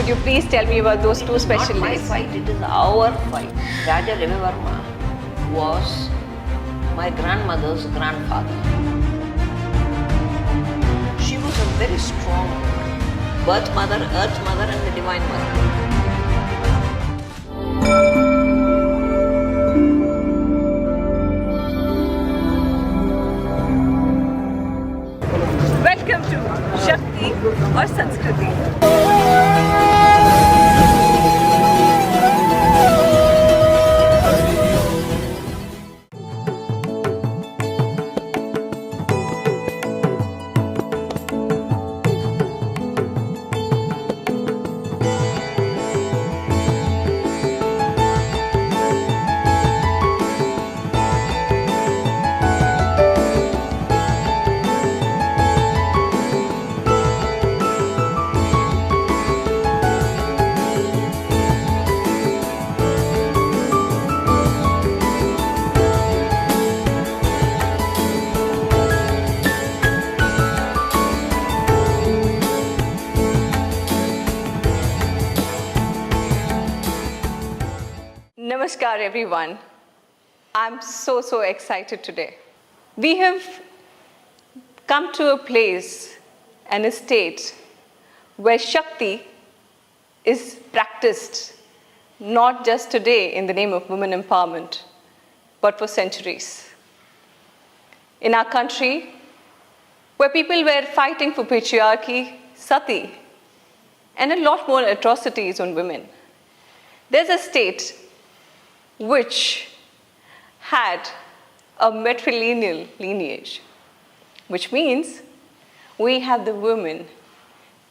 you please tell me about those two special Not my days? fight, it is our fight. Raja Ravi Varma was my grandmother's grandfather. She was a very strong woman. Birth mother, earth mother and the divine mother. Welcome to Shakti Aur Samskruthi. Namaskar everyone. I'm so excited today. We have come to a place and a state where Shakti is practiced not just today in the name of women empowerment, but for centuries. In our country, where people were fighting for patriarchy, sati, and a lot more atrocities on women, there's a state which had a matrilineal lineage, which means we have the women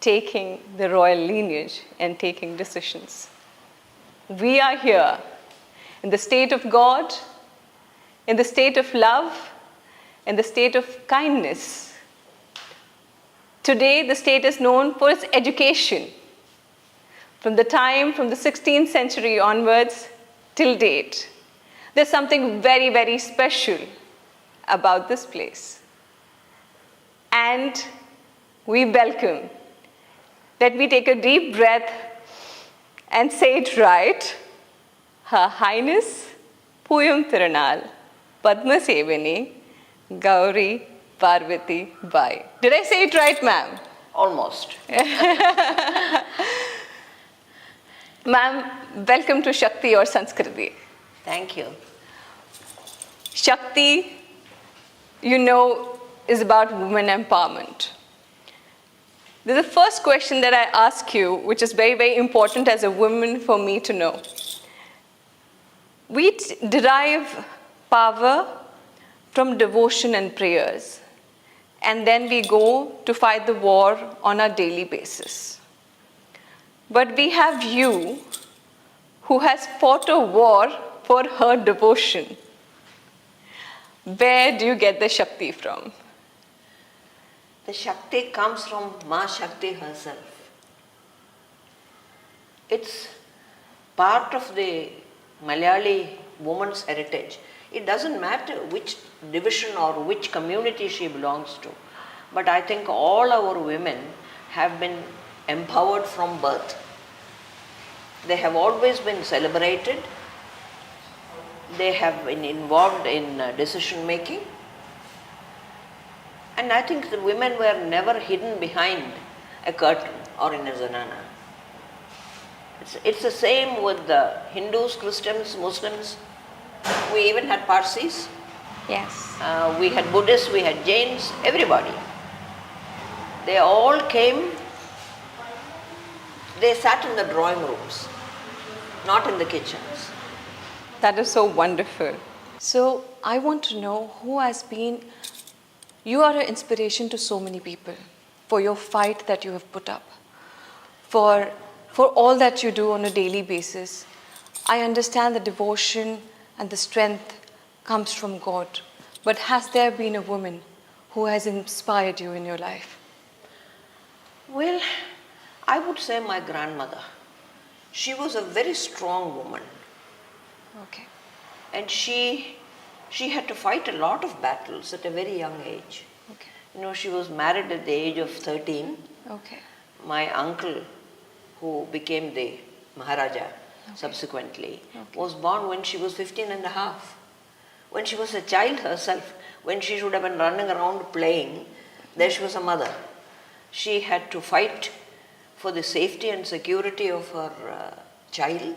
taking the royal lineage and taking decisions. We are here in the state of God, in the state of love, in the state of kindness. Today, the state is known for its education. From the 16th century onwards, till date, there's something very special about this place. And we welcome, let me take a deep breath and say it right, Her Highness Pooyam Thirunal Gowri Parvathi Bayi. Did I say it right, ma'am? Almost. Ma'am, welcome to Shakti Aur Samskruthi. Thank you. Shakti, you know, is about women empowerment. The first question that I ask you, which is very important as a woman for me to know. We derive power from devotion and prayers, and then we go to fight the war on a daily basis. But we have you who has fought a war for her devotion. Where do you get the Shakti from? The Shakti comes from Ma Shakti herself. It's part of the Malayali woman's heritage. It doesn't matter which division or which community she belongs to. But I think all our women have been empowered from birth. They have always been celebrated. They have been involved in decision making. And I think the women were never hidden behind a curtain or in a zanana. It's the same with the Hindus, Christians, Muslims. We even had Parsis. Yes. We had Buddhists, we had Jains, everybody. They all came, they sat in the drawing rooms, not in the kitchens. That is so wonderful. So I want to know who has been, you are an inspiration to so many people for your fight that you have put up, for all that you do on a daily basis. I understand the devotion and the strength comes from God, but has there been a woman who has inspired you in your life? Well, I would say my grandmother. She was a very strong woman. Okay. And she had to fight a lot of battles at a very young age. Okay. You know, she was married at the age of 13. Okay. My uncle who became the Maharaja subsequently, was born when she was 15 and a half. When she was a child herself, when she should have been running around playing, there she was a mother. She had to fight for the safety and security of her child.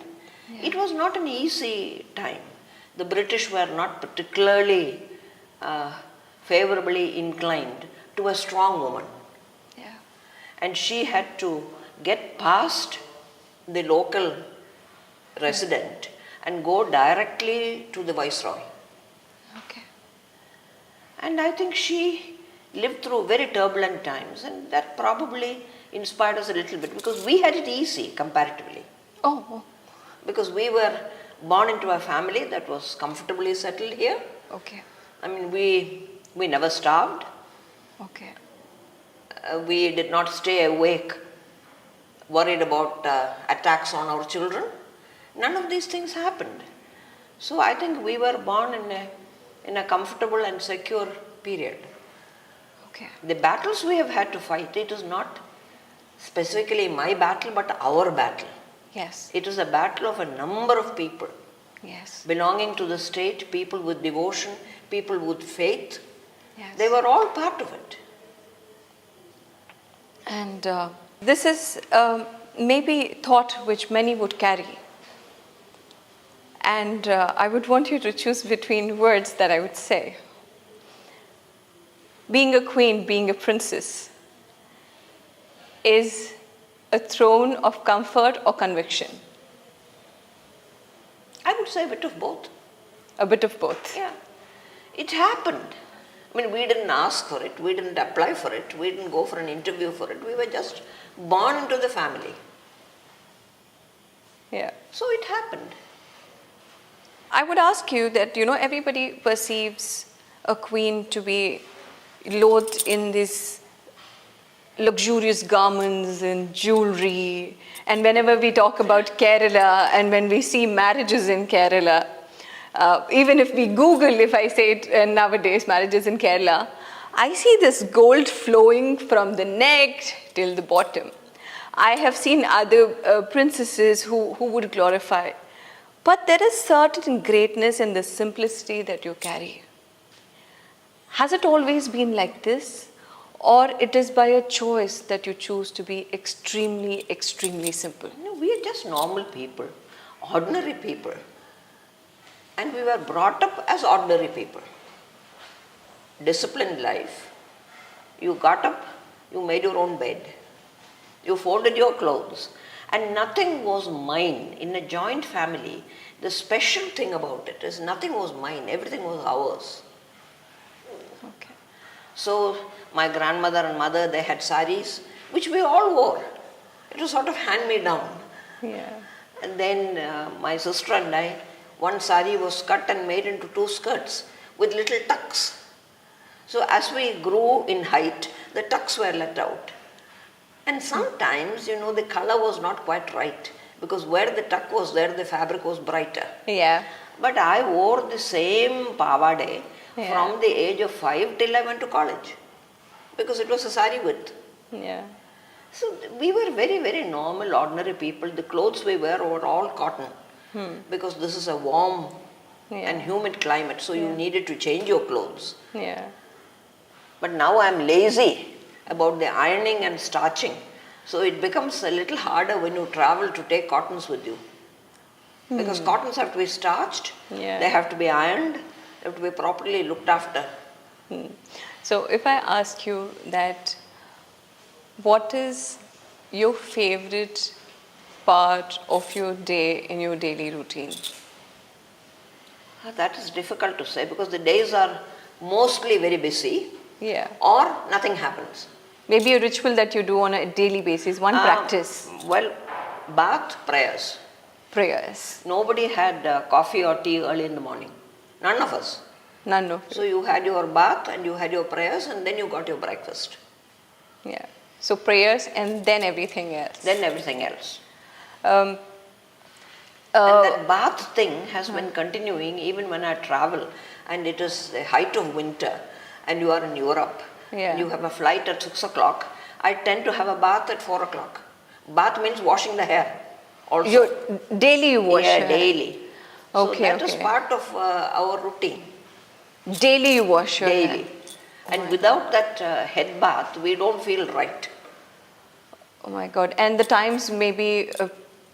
Yeah. It was not an easy time. The British were not particularly favorably inclined to a strong woman. Yeah. And she had to get past the local resident and go directly to the Viceroy. Okay. And I think she lived through very turbulent times, and that probably inspired us a little bit because we had it easy comparatively. Oh. Because we were born into a family that was comfortably settled here. Okay. I mean, we never starved. Okay. We did not stay awake worried about attacks on our children. None of these things happened. So I think we were born in a comfortable and secure period. Okay. The battles we have had to fight, it is not specifically my battle, but our battle. Yes. It is a battle of a number of people. Yes. Belonging to the state, people with devotion, people with faith. Yes. They were all part of it. And this is maybe thought which many would carry. And I would want you to choose between words that I would say. Being a queen, being a princess, is a throne of comfort or conviction? I would say a bit of both. A bit of both? Yeah. It happened. I mean, we didn't ask for it, we didn't apply for it, we didn't go for an interview for it, we were just born into the family. Yeah. So it happened. I would ask you that, everybody perceives a queen to be clothed in these luxurious garments and jewelry. And whenever we talk about Kerala and when we see marriages in Kerala, even if we Google, if I say it nowadays, marriages in Kerala, I see this gold flowing from the neck till the bottom. I have seen other princesses who would glorify. But there is certain greatness in the simplicity that you carry. Has it always been like this? Or it is by a choice that you choose to be extremely, extremely simple? No, we are just normal people, ordinary people. And we were brought up as ordinary people. Disciplined life. You got up, you made your own bed. You folded your clothes. And nothing was mine. In a joint family, the special thing about it is nothing was mine, everything was ours. Okay. So my grandmother and mother, they had saris, which we all wore. It was sort of hand-me-down. Yeah. And then my sister and I, one sari was cut and made into two skirts with little tucks. So as we grew in height, the tucks were let out. And sometimes, the color was not quite right because where the tuck was there, the fabric was brighter. Yeah. But I wore the same pavade from the age of 5 till I went to college because it was a sari width. Yeah. So we were very, very normal, ordinary people. The clothes we wear were all cotton because this is a warm and humid climate, so you needed to change your clothes. Yeah. But now I'm lazy about the ironing and starching. So it becomes a little harder when you travel to take cottons with you. Because cottons have to be starched, they have to be ironed, they have to be properly looked after. So if I ask you that, what is your favorite part of your day in your daily routine? That is difficult to say because the days are mostly very busy. Yeah. Or nothing happens. Maybe a ritual that you do on a daily basis, one practice. Well, bath, prayers. Prayers. Nobody had coffee or tea early in the morning. None of us. None of you. So you had your bath and you had your prayers and then you got your breakfast. Yeah. So prayers and then everything else. Then everything else. And that bath thing has been continuing even when I travel and it is the height of winter and you are in Europe. Yeah. You have a flight at 6 o'clock. I tend to have a bath at 4 o'clock. Bath means washing the hair also. Daily you wash Yeah, your hair? daily. So Okay, that is okay. part of our routine. Daily you wash your Daily. hair? And without that head bath, we don't feel right. Oh my God. And the times maybe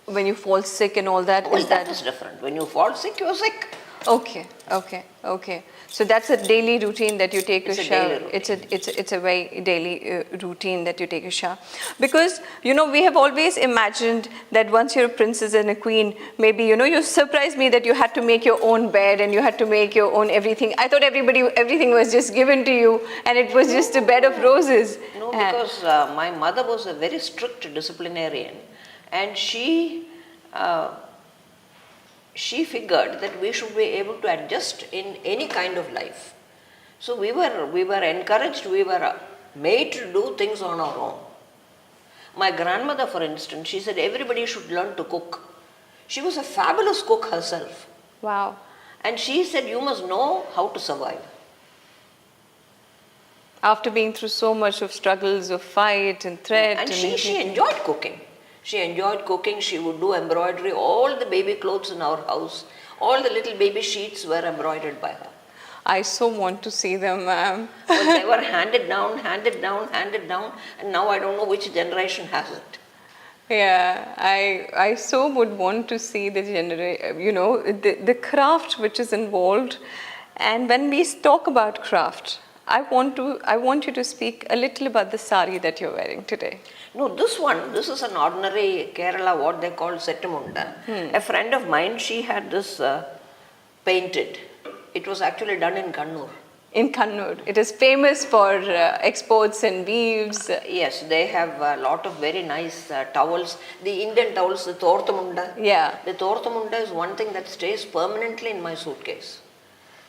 when you fall sick and all that, Well, is that that? is different. When you fall sick, you're sick. Okay, okay, okay. So that's a daily routine that you take It's a a shower. daily routine. It's a very daily routine that you take a shower. Because, you know, we have always imagined that once you're a princess and a queen, maybe, you know, you surprised me that you had to make your own bed and you had to make your own everything. I thought everything was just given to you and it was just a bed of roses. No, because my mother was a very strict disciplinarian, and she figured that we should be able to adjust in any kind of life. So we were encouraged, we were made to do things on our own. My grandmother, for instance, she said everybody should learn to cook. She was a fabulous cook herself. Wow. And she said you must know how to survive. After being through so much of struggles of fight and threat. And she enjoyed cooking. She enjoyed cooking. She would do embroidery. All the baby clothes in our house, all the little baby sheets were embroidered by her. I so want to see them, ma'am. Well, they were handed down, and now I don't know which generation has it. Yeah, I so would want to see the craft which is involved. And when we talk about craft, I want you to speak a little about the sari that you're wearing today. No, this is an ordinary Kerala, what they call settumunda. A friend of mine, she had this painted. It was actually done in Kannur. In Kannur. It is famous for exports and weaves. Yes, they have a lot of very nice towels. The Indian towels, the Tortamunda. Yeah. The Tortamunda is one thing that stays permanently in my suitcase.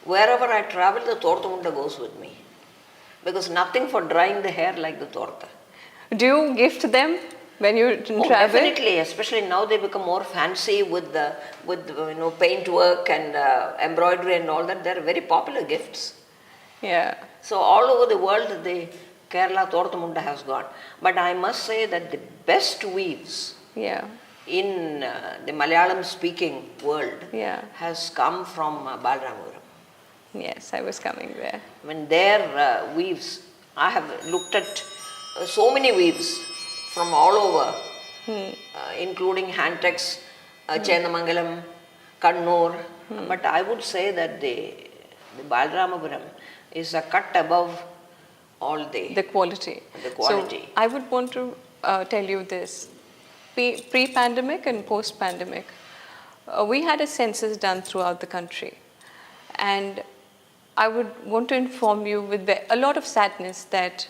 Wherever I travel, the Tortamunda goes with me. Because nothing for drying the hair like the torta. Do you gift them when you travel? Definitely, especially now they become more fancy with paint work and embroidery and all that. They're very popular gifts. Yeah. So all over the world, the Kerala Tortamunda has gone. But I must say that the best weaves in the Malayalam-speaking world has come from Balramapuram. Yes, I was coming there. When their weaves, I have looked at so many weaves from all over, including Hantex, Chendamangalam, Kannur. But I would say that the Balramapuram is a cut above all the quality. The quality. So I would want to tell you this. Pre-pandemic and post-pandemic, we had a census done throughout the country. And I would want to inform you with a lot of sadness that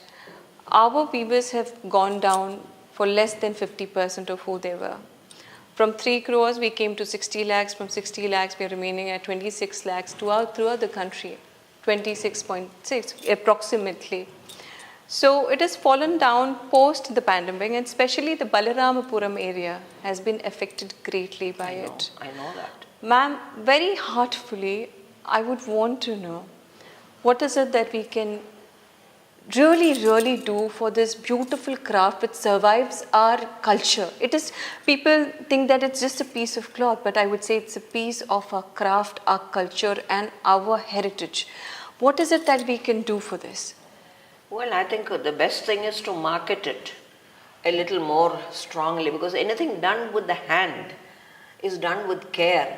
our weavers have gone down for less than 50% of who they were. From 3 crores, we came to 60 lakhs. From 60 lakhs, we are remaining at 26 lakhs throughout the country, 26.6 approximately. So it has fallen down post the pandemic, and especially the Balaramapuram area has been affected greatly by it. I know that. Ma'am, very heartfully, I would want to know, what is it that we can really do for this beautiful craft which survives our culture? People think that it's just a piece of cloth, but I would say it's a piece of our craft, our culture and our heritage. What is it that we can do for this? Well, I think the best thing is to market it a little more strongly, because anything done with the hand is done with care,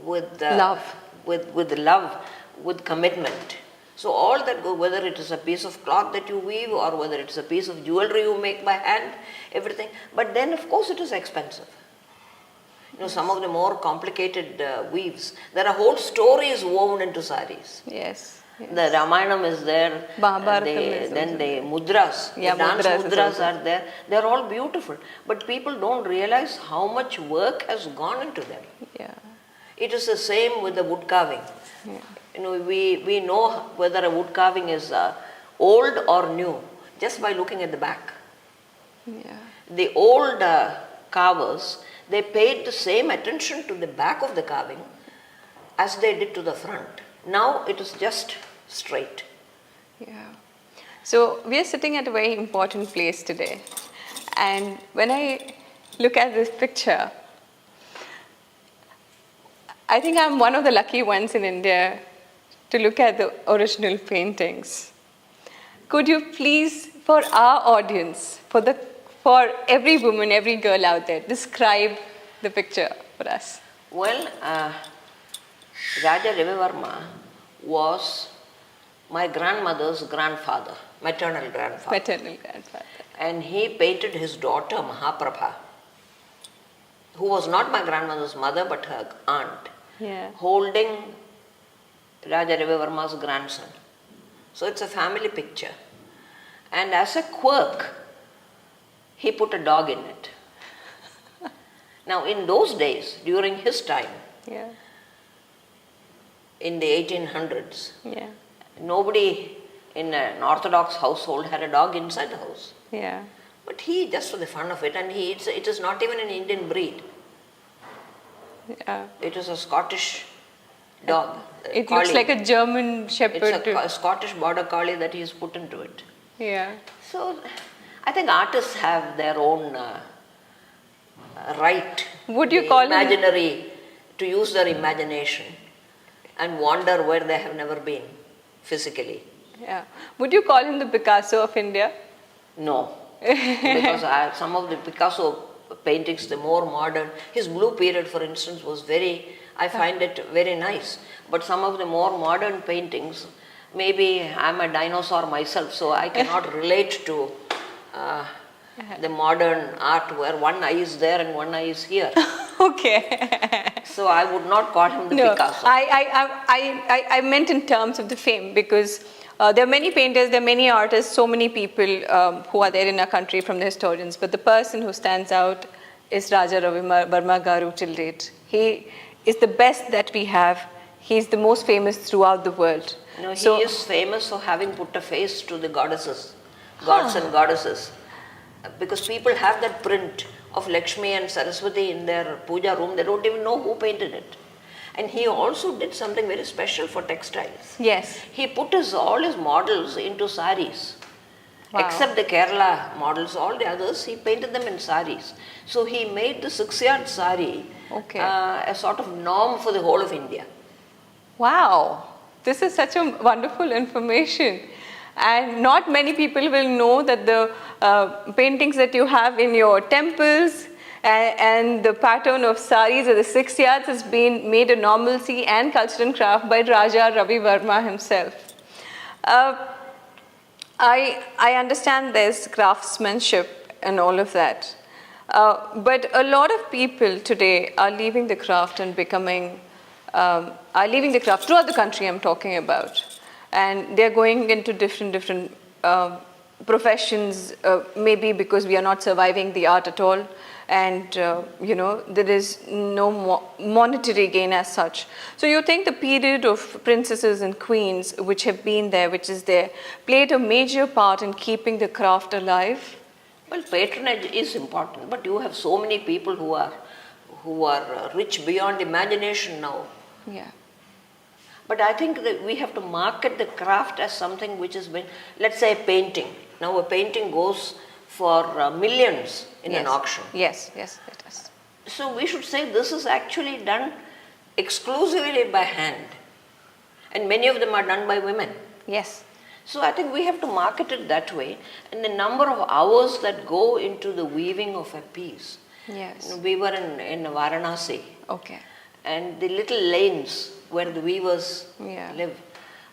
with love, with commitment. So all that go, whether it is a piece of cloth that you weave or whether it's a piece of jewelry you make by hand, everything. But then of course it is expensive. Some of the more complicated weaves, there are whole stories woven into saris. Yes. The Ramayanam is there, then the mudras, the dance mudras are there. They are all beautiful, but people don't realize how much work has gone into them. Yeah. It is the same with the wood carving. Yeah. We know whether a wood carving is old or new just by looking at the back. Yeah. The old carvers, they paid the same attention to the back of the carving as they did to the front. Now it is just straight. Yeah. So we are sitting at a very important place today. And when I look at this picture. I think I'm one of the lucky ones in India to look at the original paintings. Could you please, for our audience, for every woman, every girl out there, describe the picture for us? Well, Raja Ravi Varma was my grandmother's grandfather, maternal grandfather. Maternal grandfather. And he painted his daughter Mahaprabha, who was not my grandmother's mother but her aunt, holding Raja Ravi Varma's grandson. So it's a family picture. And as a quirk, he put a dog in it. Now in those days, during his time, in the 1800s, nobody in an Orthodox household had a dog inside the house. But he, just for the fun of it, and it is not even an Indian breed. It is a Scottish dog. It looks like a German shepherd. It's a Scottish border collie that he has put into it. So I think artists have their own right. Would you call imaginary to use their imagination and wander where they have never been physically. Would you call him the Picasso of India? No, because some of the Picasso paintings, the more modern, his blue period for instance was I find it very nice. But some of the more modern paintings, maybe I'm a dinosaur myself, so I cannot relate to the modern art where one eye is there and one eye is here. So I would not call him the Picasso. I meant in terms of the fame, because there are many painters, there are many artists, so many people who are there in our country from the historians, but the person who stands out is Raja Ravi Varma Garu till date. He is the best that we have. He's the most famous throughout the world. No, he is famous for having put a face to the goddesses, gods and goddesses. Because people have that print of Lakshmi and Saraswati in their puja room, they don't even know who painted it. And he also did something very special for textiles. He put all his models into saris. Except the Kerala models, all the others, he painted them in saris. So he made the 6-yard sari a sort of norm for the whole of India. Wow, this is such a wonderful information. And not many people will know that the paintings that you have in your temples and the pattern of saris or the 6 yards has been made a normalcy and culture and craft by Raja Ravi Varma himself. I understand there's craftsmanship and all of that. But a lot of people today are leaving the craft and are leaving the craft throughout the country I'm talking about. And they're going into different professions, maybe because we are not surviving the art at all. And, there is no monetary gain as such. So you think the period of princesses and queens which have been there, which is there, played a major part in keeping the craft alive? Well, patronage is important, but you have so many people who are rich beyond imagination now. But I think that we have to market the craft as something which has been, let's say, a painting. Now a painting goes for millions in an auction. Yes, it does. So we should say this is actually done exclusively by hand. And many of them are done by women. So I think we have to market it that way. And the number of hours that go into the weaving of a piece. We were in Varanasi. And the little lanes where the weavers live.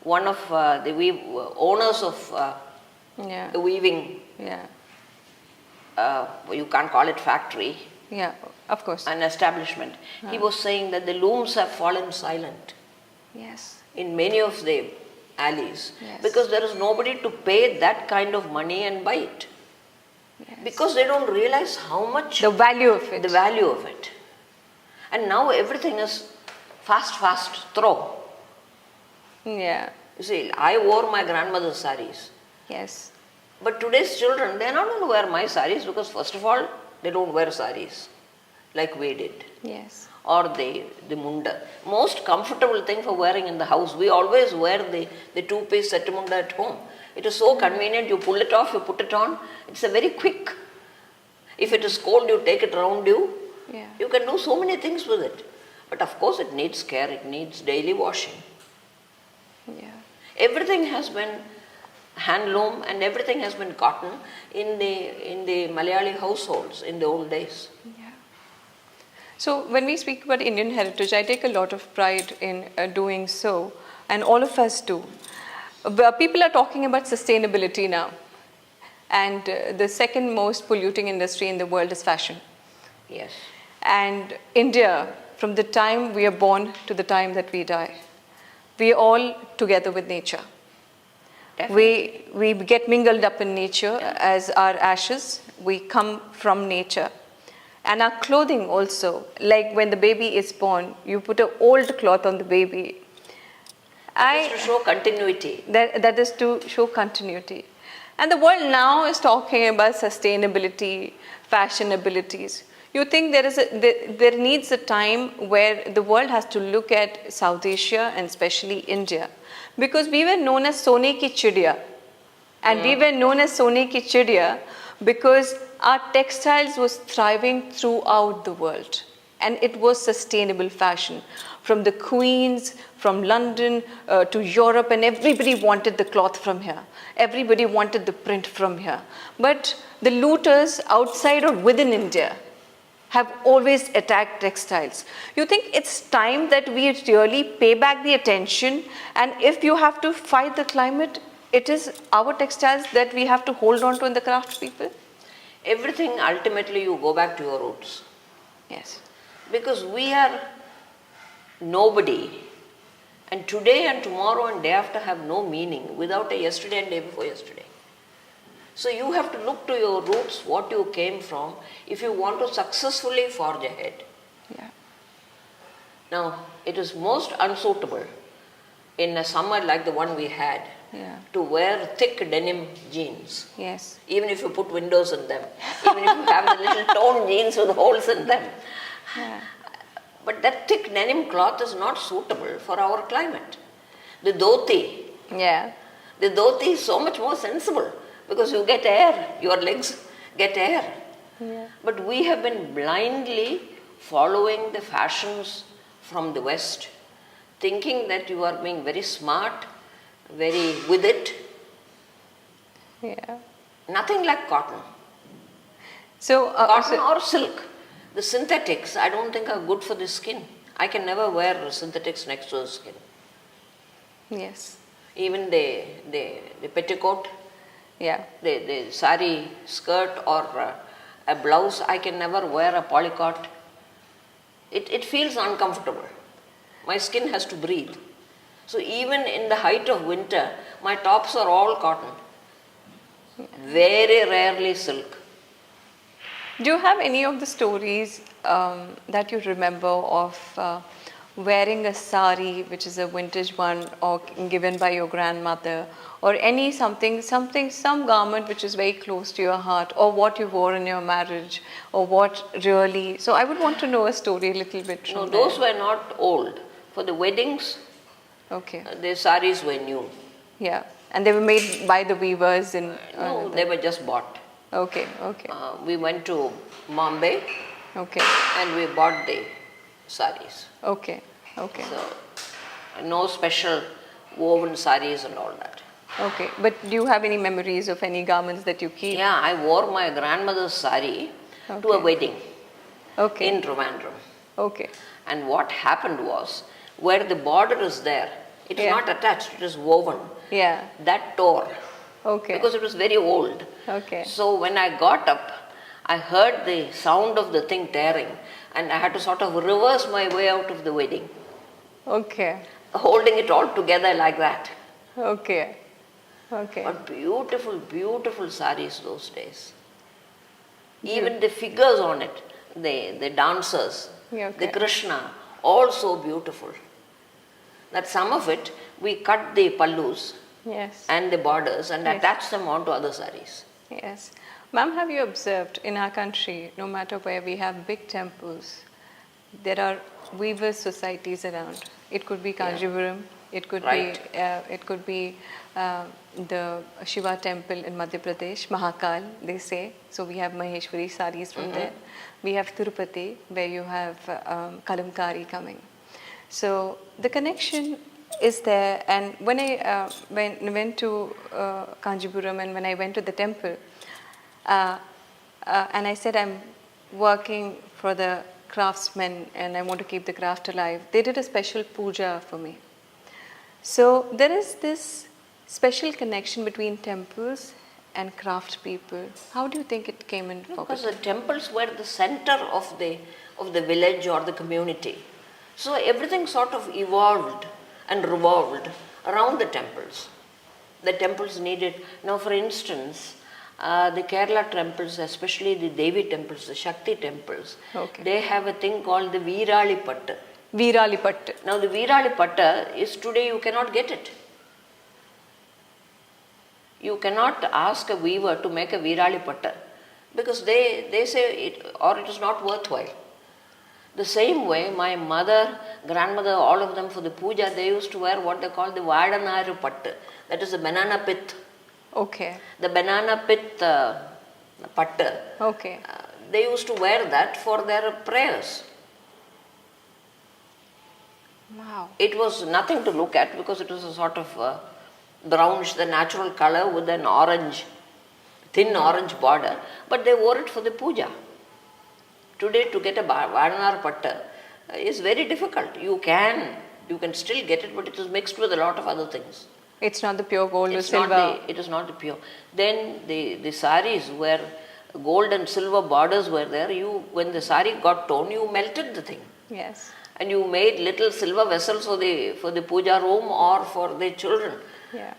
One of the owners of the weaving, you can't call it factory. Of course. An establishment. He was saying that the looms have fallen silent. In many of the alleys. Because there is nobody to pay that kind of money and buy it. Because they don't realize how much... The value of it. The value of it. And now everything is fast, throw. You see, I wore my grandmother's saris. But today's children, they're not going to wear my saris because first of all, they don't wear saris like we did. Or the munda. Most comfortable thing for wearing in the house. We always wear the two-piece set munda at home. It is so convenient. You pull it off, you put it on. It's a very quick. If it is cold, you take it around you. Yeah. You can do so many things with it. But of course, it needs care, it needs daily washing. Yeah. Everything has been handloom and everything has been cotton in the Malayali households in the old days. Yeah. So when we speak about Indian heritage, I take a lot of pride in doing so, and all of us do. People are talking about sustainability now, and the second most polluting industry in the world is fashion. Yes. And India, from the time we are born to the time that we die, we are all together with nature. We get mingled up in nature as our ashes. We come from nature. And our clothing also, like when the baby is born, you put an old cloth on the baby. That is to show continuity. That is to show continuity. And the world now is talking about sustainability, fashionabilities. You think there needs a time where the world has to look at South Asia and especially India, because we were known as Sone ki Chidiya, and we were known as Sone ki Chidiya because our textiles was thriving throughout the world, and it was sustainable fashion. From the queens, from London to Europe, and everybody wanted the cloth from here. Everybody wanted the print from here. But the looters outside or within India have always attacked textiles. You think it's time that we really pay back the attention, and if you have to fight the climate, it is our textiles that we have to hold on to in the craft people? Everything, ultimately you go back to your roots. Yes. Because we are nobody, and today and tomorrow and day after have no meaning without a yesterday and day before yesterday. So you have to look to your roots, what you came from, if you want to successfully forge ahead. Yeah. Now, it is most unsuitable in a summer like the one we had to wear thick denim jeans. Yes. Even if you put windows in them, even if you have the little torn jeans with holes in them. Yeah. But that thick denim cloth is not suitable for our climate. The dhoti. Yeah. The dhoti is so much more sensible because you get air, your legs get air. Yeah. But we have been blindly following the fashions from the West, thinking that you are being very smart, very with it. Yeah. Nothing like cotton. So, Cotton or silk. The synthetics, I don't think are good for the skin. I can never wear synthetics next to the skin. yes. Even the petticoat, Yeah. the sari skirt or a blouse, I can never wear a polycot. It feels uncomfortable. My skin has to breathe. So even in the height of winter, my tops are all cotton. Very rarely silk. Do you have any of the stories that you remember of wearing a sari, which is a vintage one, or given by your grandmother, or some garment which is very close to your heart, or what you wore in your marriage, or what really? So I would want to know a story a little bit from No, there. those were not old. For the weddings, Okay. the saris were new. Yeah, and they were made by the weavers in. No, they were just bought. Okay. Okay. We went to Bombay Okay. and we bought the saris. Okay. Okay. So, no special woven saris and all that. Okay. But do you have any memories of any garments that you keep? Yeah, I wore my grandmother's sari to a Okay. wedding Okay. in Travancore. Okay. And what happened was, where the border is there, it is Yeah. not attached, it is woven. Yeah. That tore Okay. because it was very old. Okay. So when I got up, I heard the sound of the thing tearing and I had to sort of reverse my way out of the wedding, Okay. holding it all together like that. Okay. Okay. But beautiful, beautiful saris those days. Even the figures on it, the dancers, Yeah, okay. the Krishna, all so beautiful. That some of it, we cut the pallus Yes. and the borders and Yes. attach them onto other saris. Yes. Ma'am, have you observed in our country, no matter where we have big temples, there are weavers societies around. It could be Kanjipuram, It could Right. be the Shiva temple in Madhya Pradesh, Mahakal, they say. So we have Maheshwari saris from there. We have Tirupati, where you have Kalamkari coming. So the connection is there. And when I went to Kanjipuram and when I went to the temple, and I said I'm working for the craftsmen and I want to keep the craft alive, they did a special puja for me. So there is this special connection between temples and craft people. How do you think it came in Because focus? the temples were the center of the village or the community. So everything sort of evolved and revolved around the temples. The temples needed, now for instance, the Kerala temples, especially the Devi temples, the Shakti temples, Okay. they have a thing called the Virali Pattu. Virali Pattu. Now the Virali Pattu is today you cannot get it. You cannot ask a weaver to make a Virali Pattu because they say it or it is not worthwhile. The same way my mother, grandmother, all of them for the puja, they used to wear what they call the Vadanaru Pattu. That is the banana pith. Okay. The banana pith pattu. Okay. They used to wear that for their prayers. Wow. It was nothing to look at because it was a sort of brownish, the natural color with an orange, thin orange border, but they wore it for the puja. Today to get a Vadanar Pattu is very difficult. You can still get it, but it is mixed with a lot of other things. It's not the pure gold or It's silver. not it is not the pure. Then the saris where gold and silver borders were there, when the sari got torn, you melted the thing. Yes. And you made little silver vessels for the puja room or for the children. Yeah.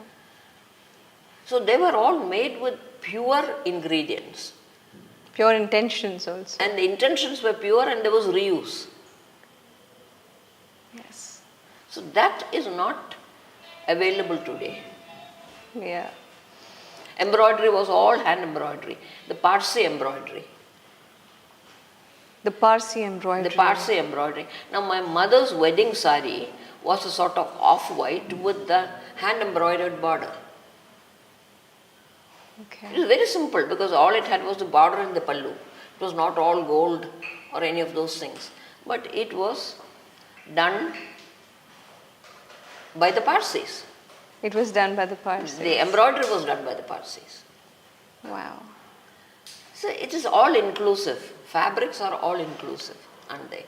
So they were all made with pure ingredients. Pure intentions also. And the intentions were pure and there was reuse. Yes. So that is not available today. Yeah. Embroidery was all hand embroidery. The Parsi embroidery. The Parsi embroidery. The Parsi embroidery. Now my mother's wedding sari was a sort of off-white with the hand embroidered border. Okay. It was very simple because all it had was the border and the pallu. It was not all gold or any of those things. But it was done by the Parsis. It was done by the Parsis. The embroidery was done by the Parsis. Wow. So it is all inclusive. Fabrics are all inclusive, aren't they?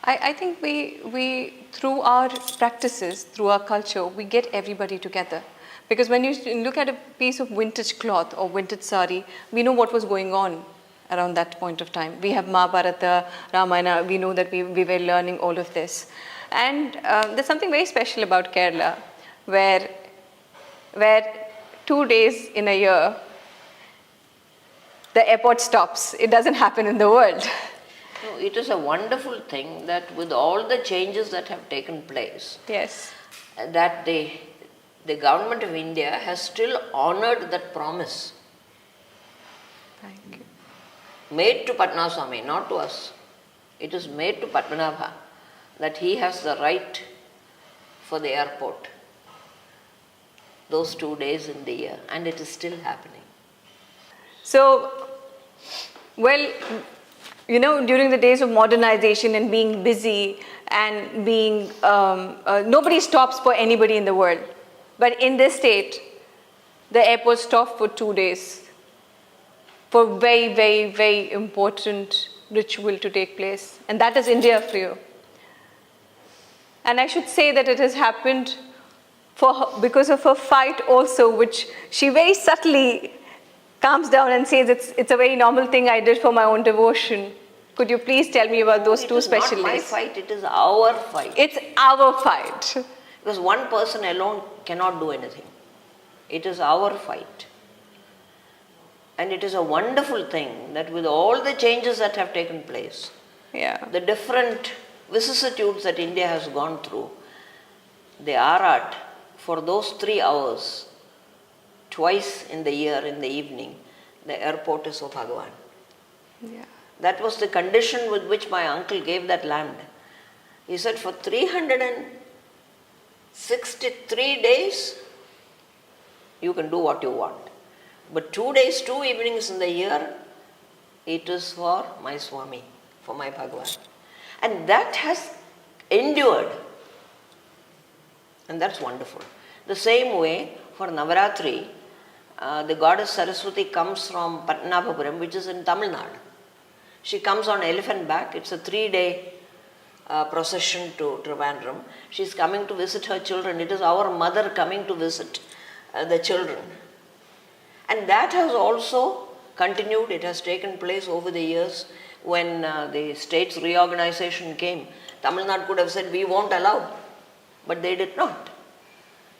I think we through our practices, through our culture, we get everybody together. Because when you look at a piece of vintage cloth or vintage sari, we know what was going on around that point of time. We have Mahabharata, Ramayana, we know that we were learning all of this. And there's something very special about Kerala, where 2 days in a year, the airport stops. It doesn't happen in the world. No, it is a wonderful thing that with all the changes that have taken place, Yes. that the government of India has still honored that promise Thank you. made to Padmanabhaswamy, not to us. It is made to Padmanabha that he has the right for the airport those 2 days in the year, and it is still happening. So, well, during the days of modernization and being busy and being, nobody stops for anybody in the world. But in this state, the airport stopped for 2 days for very, very, very important ritual to take place. And that is India for you. And I should say that it has happened because of her fight also, which she very subtly calms down and says it's a very normal thing I did for my own devotion. Could you please tell me about those two special It days? is not my fight, it is our fight. It's our fight. Because one person alone cannot do anything. It is our fight. And it is a wonderful thing that with all the changes that have taken place, Yeah. the different vicissitudes that India has gone through, the Arat, for those 3 hours, twice in the year in the evening, the airport is of Bhagavan. Yeah. That was the condition with which my uncle gave that land. He said for 360 63 days, you can do what you want. But 2 days, 2 evenings in the year, it is for my Swami, for my Bhagwan. And that has endured. And that's wonderful. The same way, for Navaratri, the goddess Saraswati comes from Padmanabhapuram, which is in Tamil Nadu. She comes on elephant back. It's a 3-day procession to Trivandrum. She's coming to visit her children. It is our mother coming to visit the children. And that has also continued. It has taken place over the years. When the state's reorganization came, Tamil Nadu could have said, we won't allow. But they did not.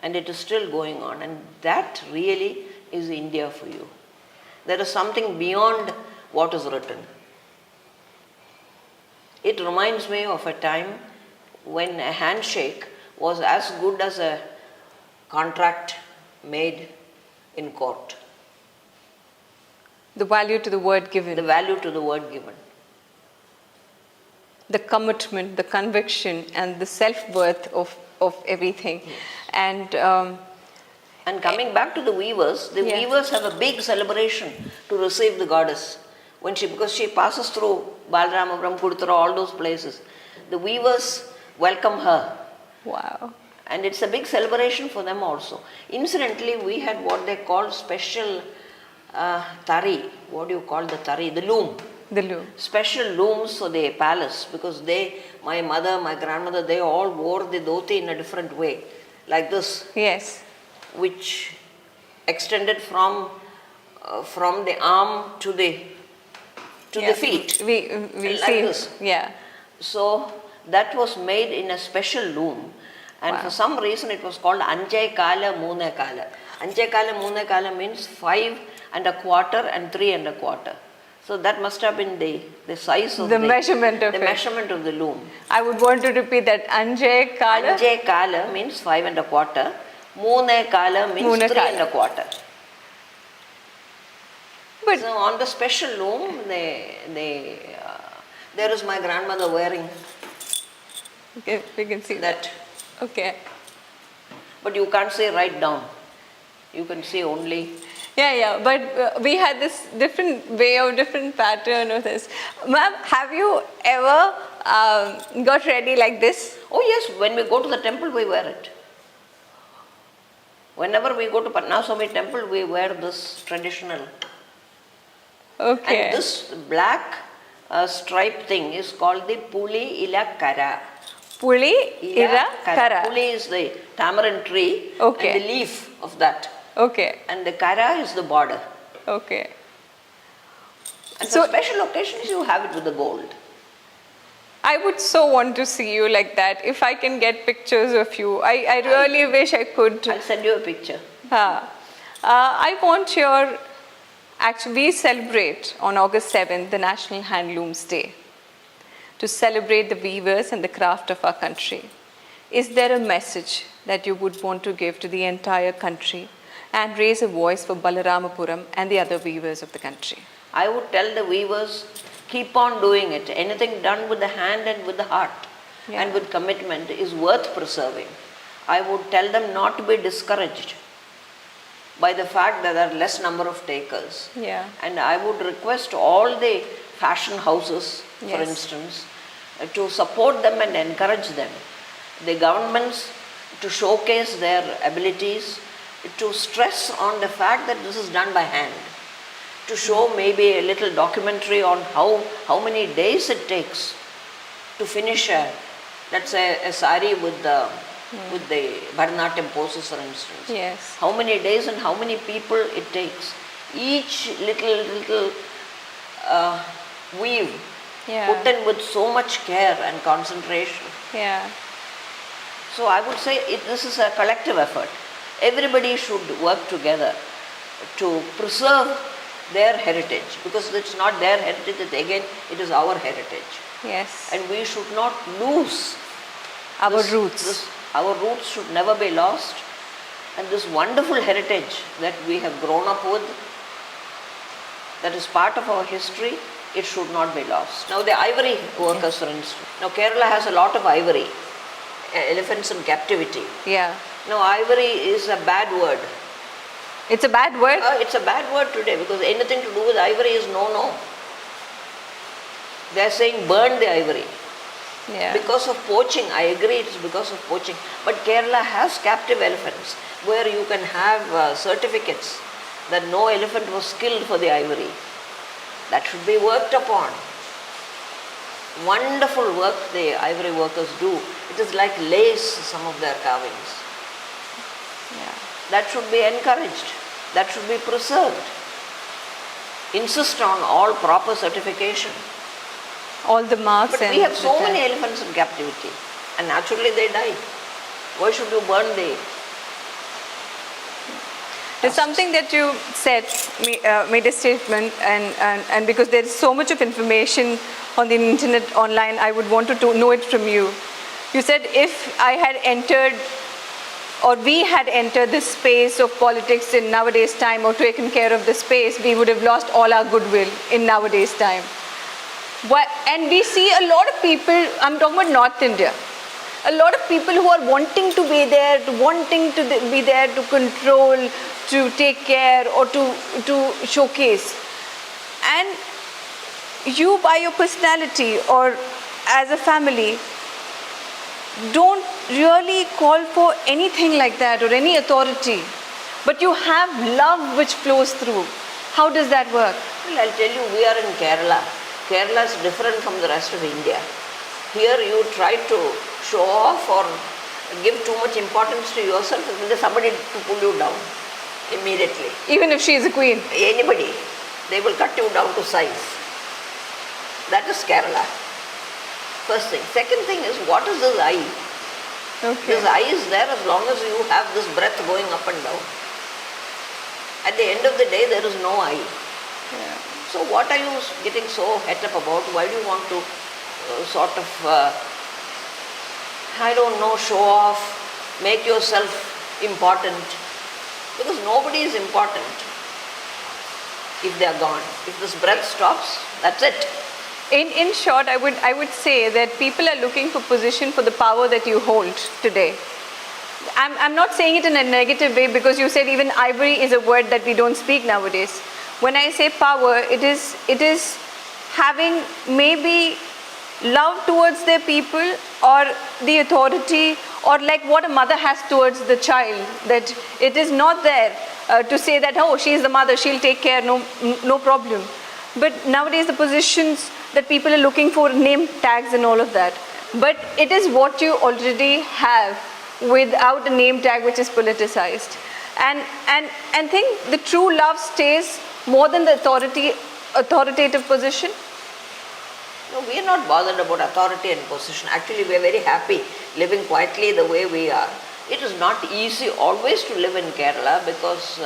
And it is still going on. And that really is India for you. There is something beyond what is written. It reminds me of a time when a handshake was as good as a contract made in court. The value to the word given. The value to the word given. The commitment, the conviction, and the self-worth of everything. Yes. And coming back to the weavers, the weavers have a big celebration to receive the goddess. Because she passes through Balaramapuram, Kuduthurai, all those places. The weavers welcome her. Wow. And it's a big celebration for them also. Incidentally, we had what they call special tari. What do you call the tari? The loom. The loom. Special looms for the palace, because my mother, my grandmother, they all wore the dhoti in a different way. Like this. Yes. Which extended from the arm to the feet. We like see this. Yeah. So that was made in a special loom. And for some reason it was called Anje Kala Moone Kala. Anje Kala Moone Kala means 5 1/4 and 3 1/4. So that must have been the size of the measurement of the it. measurement of the loom. I would want to repeat that. Anje Kala. Anje Kala means 5 1/4. Moone Kala means Moone 3 Kala. 1/4. But So on the special loom, there is my grandmother wearing okay, we can see that. Okay. But you can't see right down. You can see only. Yeah. But we had this different way of different pattern of this. Ma'am, have you ever got ready like this? Oh yes, when we go to the temple, we wear it. Whenever we go to Padmanabhaswamy Temple, we wear this traditional. Okay. And this black stripe thing is called the Puli Ila Kara. Puli Ira Kara. Puli is the tamarind tree Okay. and the leaf of that. Okay. And the Kara is the border. Okay. And So- for special occasions, you have it with the gold. I would so want to see you like that. If I can get pictures of you, I really wish I could. I'll send you a picture. I want your. Actually, we celebrate on August 7th the National Handlooms Day to celebrate the weavers and the craft of our country. Is there a message that you would want to give to the entire country and raise a voice for Balaramapuram and the other weavers of the country? I would tell the weavers, keep on doing it. Anything done with the hand and with the heart and with commitment is worth preserving. I would tell them not to be discouraged by the fact that there are less number of takers. Yeah. And I would request all the fashion houses, for Yes. instance, to support them and encourage them. The governments to showcase their abilities, to stress on the fact that this is done by hand, to show maybe a little documentary on how many days it takes to finish let's say a sari with the Bharatanatyam poses, for instance. Yes. How many days and how many people it takes. Each little weave put in with so much care and concentration. Yeah. So I would say this is a collective effort. Everybody should work together to preserve their heritage, because it's not their heritage, it is our heritage. Yes. And we should not lose Our roots. Our roots should never be lost. And this wonderful heritage that we have grown up with, that is part of our history, it should not be lost. Now the ivory workers, for instance. Now Kerala has a lot of ivory. elephants in captivity. Yeah. Now, ivory is a bad word. It's a bad word? It's a bad word today because anything to do with ivory is no, no. They are saying burn the ivory. Yeah. Because of poaching, I agree it is because of poaching. But Kerala has captive elephants where you can have certificates that no elephant was killed for the ivory. That should be worked upon. Wonderful work the ivory workers do. It is like lace, some of their carvings. Yeah. That should be encouraged. That should be preserved. Insist on all proper certification. All the marks. But and we have so the- many elephants in captivity and naturally they die. Why should you burn the... There's something that you said, made a statement, and because there is so much of information on the internet, online, I would want to know it from you. You said if I had entered, or we had entered this space of politics in nowadays time, or taken care of the space, we would have lost all our goodwill in nowadays time. And we see a lot of people, I'm talking about North India, a lot of people who are wanting to be there, wanting to be there to control, to take care, or to showcase. And you, by your personality or as a family, don't really call for anything like that or any authority, but you have love which flows through. How does that work? Well, I'll tell you, we are in Kerala. Kerala is different from the rest of India. Here you try to show off or give too much importance to yourself, and there's somebody to pull you down immediately. Even if she is a queen? Anybody, they will cut you down to size. That is Kerala. First thing. Second thing is, what is this eye? Okay. This eye is there as long as you have this breath going up and down. At the end of the day, there is no eye. Yeah. So what are you getting so het up about? Why do you want to I don't know, show off, make yourself important? Because nobody is important if they are gone. If this breath stops, that's it. In short, I would say that people are looking for position for the power that you hold today. I'm not saying it in a negative way, because you said even ivory is a word that we don't speak nowadays. When I say power, it is having maybe love towards their people, or the authority, or like what a mother has towards the child, that it is not there to say that, oh, she is the mother, she'll take care, no problem. But nowadays the positions that people are looking for, name tags and all of that. But it is what you already have without a name tag which is politicized. And think the true love stays more than the authoritative position. No, we are not bothered about authority and position. Actually, we are very happy living quietly the way we are. It is not easy always to live in Kerala because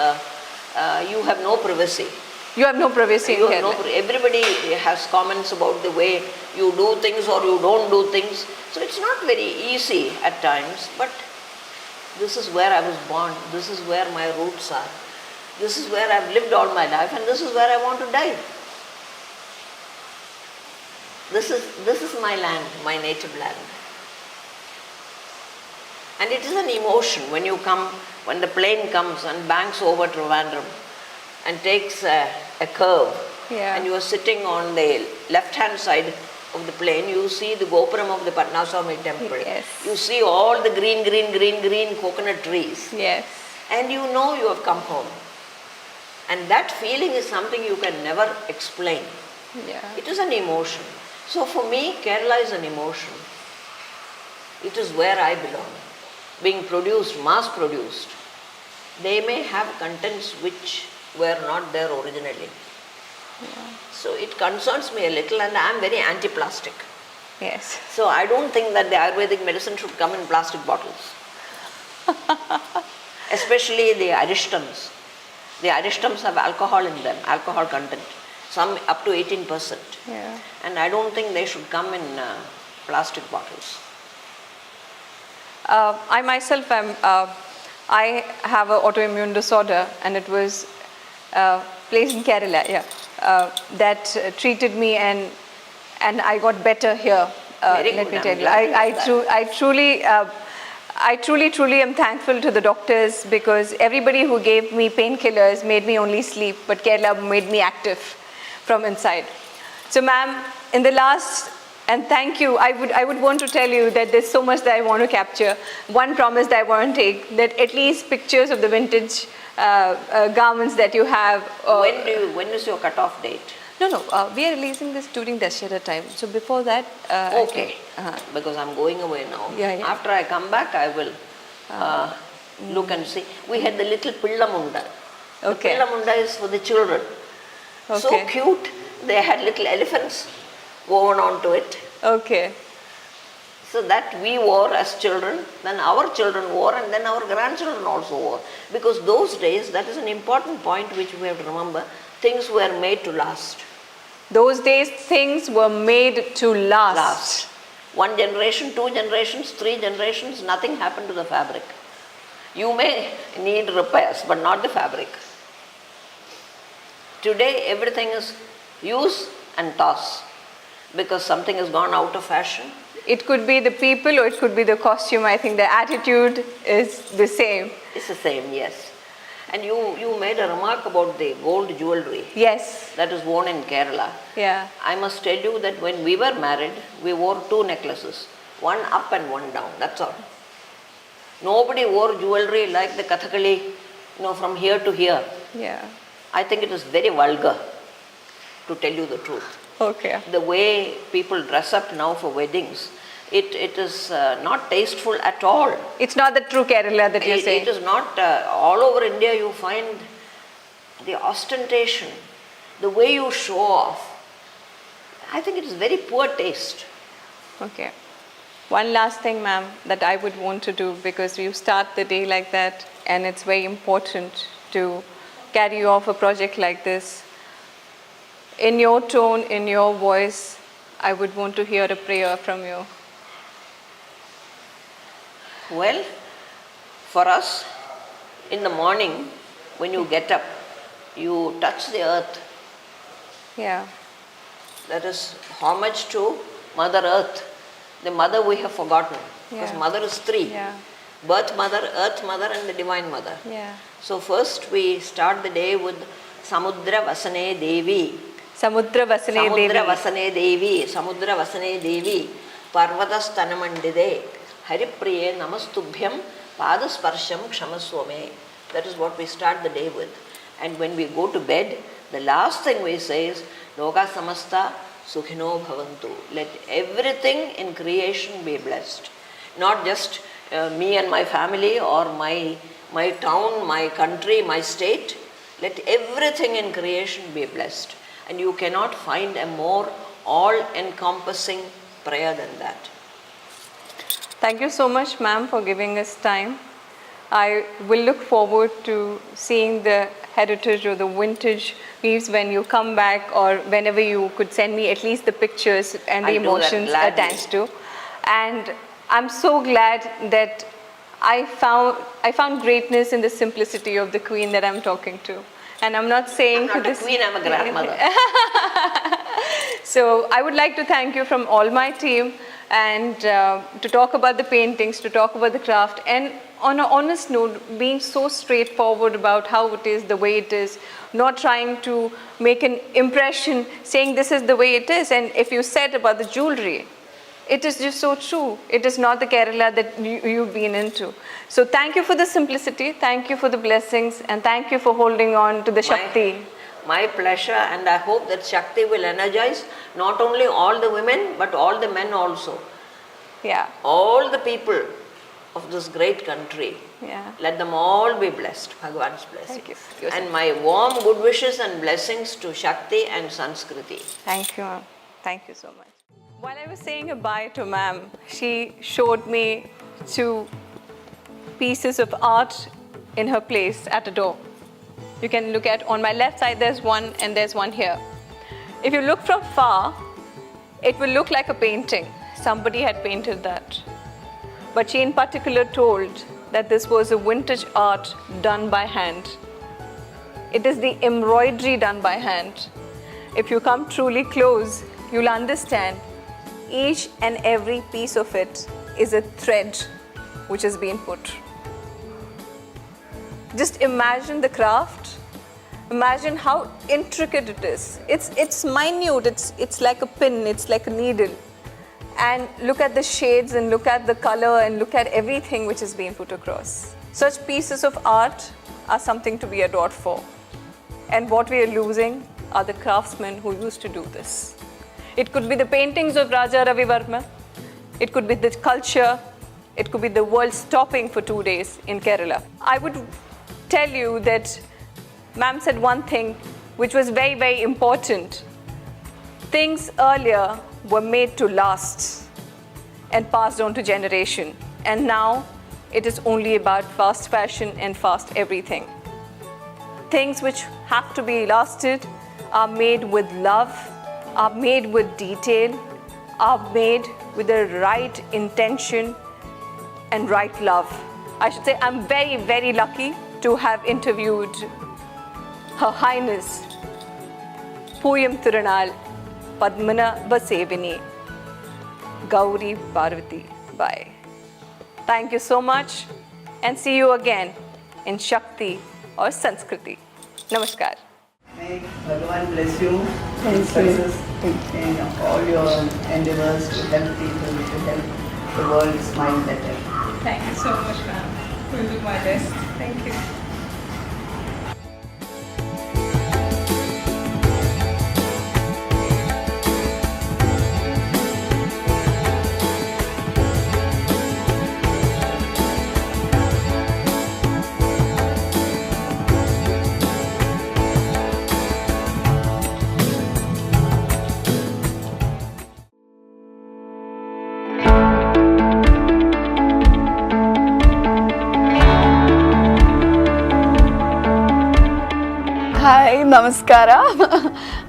you have no privacy. You have no privacy in Kerala. Everybody has comments about the way you do things or you don't do things. So it's not very easy at times, but this is where I was born. This is where my roots are. This is where I've lived all my life, and this is where I want to die. This is my land, my native land. And it is an emotion when you come, when the plane comes and banks over Trivandrum and takes a curve, Yeah. and you are sitting on the left-hand side of the plane, you see the Gopuram of the Padmanabhaswamy Temple. Yes. You see all the green coconut trees. Yes. And you know you have come home. And that feeling is something you can never explain. Yeah. It is an emotion. So for me, Kerala is an emotion. It is where I belong. Being produced, mass produced. They may have contents which were not there originally. Yeah. So it concerns me a little, and I am very anti-plastic. Yes. So I don't think that the Ayurvedic medicine should come in plastic bottles. Especially the arishtams. The arishtams have alcohol in them, alcohol content. Some up to 18%. Yeah. And I don't think they should come in plastic bottles. I myself I have an autoimmune disorder, and it was placed in Kerala, that treated me, and I got better here Very let good. me I'm tell you, glad you I truly am thankful to the doctors, because everybody who gave me painkillers made me only sleep, but Kerala made me active from inside. So ma'am, in the last, and thank you, I would want to tell you that there's so much that I want to capture. One promise that I want to take, that at least pictures of the vintage garments that you have. When is your cut-off date? No, we are releasing this during Dashera time. So before that, Okay, because I'm going away now. Yeah. After I come back, I will look and see. We had the little Pillamunda. Okay. The Pillamunda is for the children. So Okay. cute. They had little elephants woven onto it. Okay. So that we wore as children, then our children wore, and then our grandchildren also wore. Because those days, that is an important point which we have to remember, things were made to last. Those days, things were made to last. One generation, two generations, three generations, nothing happened to the fabric. You may need repairs, but not the fabric. Today, everything is use and toss, because something has gone out of fashion. It could be the people or it could be the costume. I think the attitude is the same. It's the same, yes. And you made a remark about the gold jewelry. Yes. That is worn in Kerala. Yeah. I must tell you that when we were married, we wore two necklaces, one up and one down, that's all. Nobody wore jewelry like the Kathakali, from here to here. Yeah. I think it is very vulgar, to tell you the truth. Okay. The way people dress up now for weddings, it is not tasteful at all. It's not the true Kerala that you're saying. It is not, all over India you find the ostentation, the way you show off. I think it is very poor taste. Okay. One last thing, ma'am, that I would want to do, because you start the day like that and it's very important to carry off a project like this. In your tone, in your voice, I would want to hear a prayer from you. Well, for us, in the morning, when you get up, you touch the earth. Yeah. That is homage to Mother Earth. The mother we have forgotten, because Yeah. mother is three. Yeah. Birth mother, earth mother, and the divine mother. Yeah. So first we start the day with Samudra Vasane Devi. Samudra Vasane Devi. Samudra Vasane Devi, Samudra Vasane Devi, Parvatas Tanamandide, Haripriye Namastubhyam, Padasparsham Kshamaswame. That is what we start the day with. And when we go to bed, the last thing we say is, Loka Samasta Sukhino Bhavantu. Let everything in creation be blessed. Not just me and my family or my town, my country, my state. Let everything in creation be blessed. And you cannot find a more all-encompassing prayer than that. Thank you so much, ma'am, for giving us time. I will look forward to seeing the heritage or the vintage weaves when you come back, or whenever you could send me at least the pictures and the I'll do that emotions gladly. attached to. And I'm so glad that I found greatness in the simplicity of the queen that I'm talking to. And I'm not saying I'm not to a this queen, I'm a grandmother. So I would like to thank you from all my team, and to talk about the paintings, to talk about the craft, and on an honest note, being so straightforward about how it is, the way it is, not trying to make an impression, saying this is the way it is. And if you said about the jewelry, it is just so true. It is not the Kerala that you've been into. So thank you for the simplicity, thank you for the blessings, and thank you for holding on to the Shakti. My pleasure, and I hope that Shakti will energize not only all the women, but all the men also. Yeah. All the people of this great country. Yeah. Let them all be blessed, Bhagwan's blessing. Thank you. And my warm good wishes and blessings to Shakti and Samskruthi. Thank you, ma'am. Thank you so much. While I was saying goodbye to ma'am, she showed me 2 pieces of art in her place at the door. You can look at, on my left side there's one and there's one here. If you look from far, it will look like a painting. Somebody had painted that. But she in particular told that this was a vintage art done by hand. It is the embroidery done by hand. If you come truly close, you'll understand each and every piece of it is a thread which has been put. Just imagine the craft. Imagine how intricate it is. It's minute, it's like a pin, it's like a needle. And look at the shades and look at the color and look at everything which is being put across. Such pieces of art are something to be adored for. And what we are losing are the craftsmen who used to do this. It could be the paintings of Raja Ravi Varma. It could be the culture. It could be the world stopping for 2 days in Kerala. I would tell you that ma'am said one thing which was very, very important. Things earlier were made to last and passed on to generation. And now it is only about fast fashion and fast everything. Things which have to be lasted are made with love, are made with detail, are made with the right intention and right love. I should say I'm very, very lucky to have interviewed Her Highness Pooyam Thirunal Padmanabhaswamy Gowri Parvathi Bayi. Thank you so much and see you again in Shakti Aur Samskruthi. Namaskar. May Bhagavan bless you Thank with success in all your endeavors to help people, to help the world smile better. Thank you so much, ma'am. We'll do my best. Thank you. Hi, Namaskara.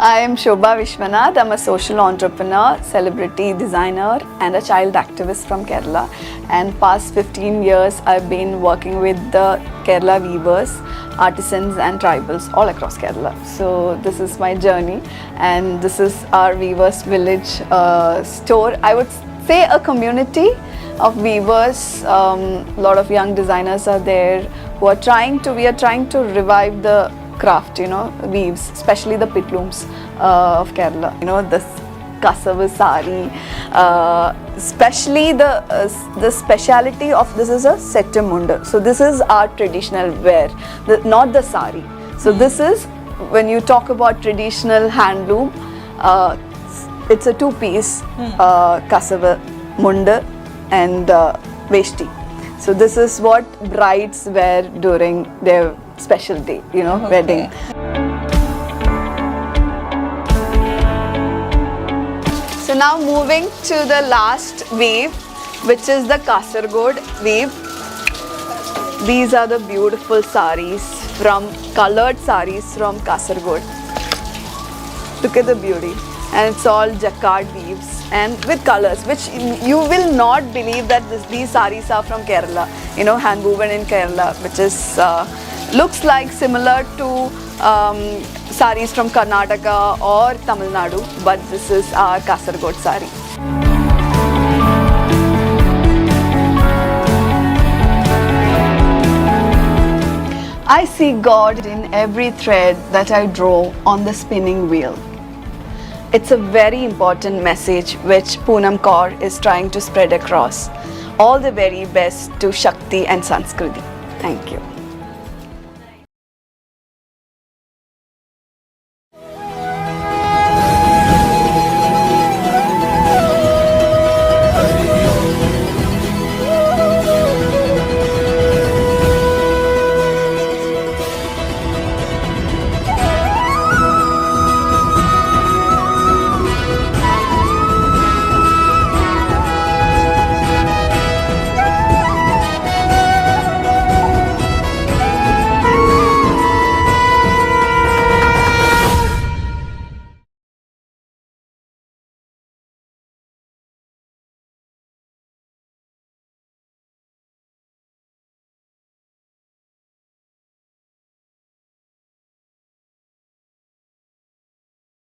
I am Shobha Vishwanath. I'm a social entrepreneur, celebrity designer and a child activist from Kerala. And past 15 years I've been working with the Kerala weavers, artisans and tribals all across Kerala. So this is my journey and this is our weavers village store. I would say a community of weavers. A lot of young designers are there who are we are trying to revive the craft, weaves, especially the pitlooms of Kerala. The kasavu sari, especially the speciality of this is a sette munda. So this is our traditional wear, not the sari. So this is, when you talk about traditional handloom, it's a two-piece kasavu munda and veshti. So this is what brides wear during their special day, wedding. So now moving to the last weave, which is the Kasargod weave. These are the beautiful saris colored saris from Kasargod. Look at the beauty. And it's all jacquard weaves and with colors, which you will not believe that these saris are from Kerala, hand woven in Kerala, which is looks like similar to saris from Karnataka or Tamil Nadu, but this is our Kasargod sari. I see God in every thread that I draw on the spinning wheel. It's a very important message which Poonam Kaur is trying to spread across. All the very best to Shakti and Samskruthi. Thank you.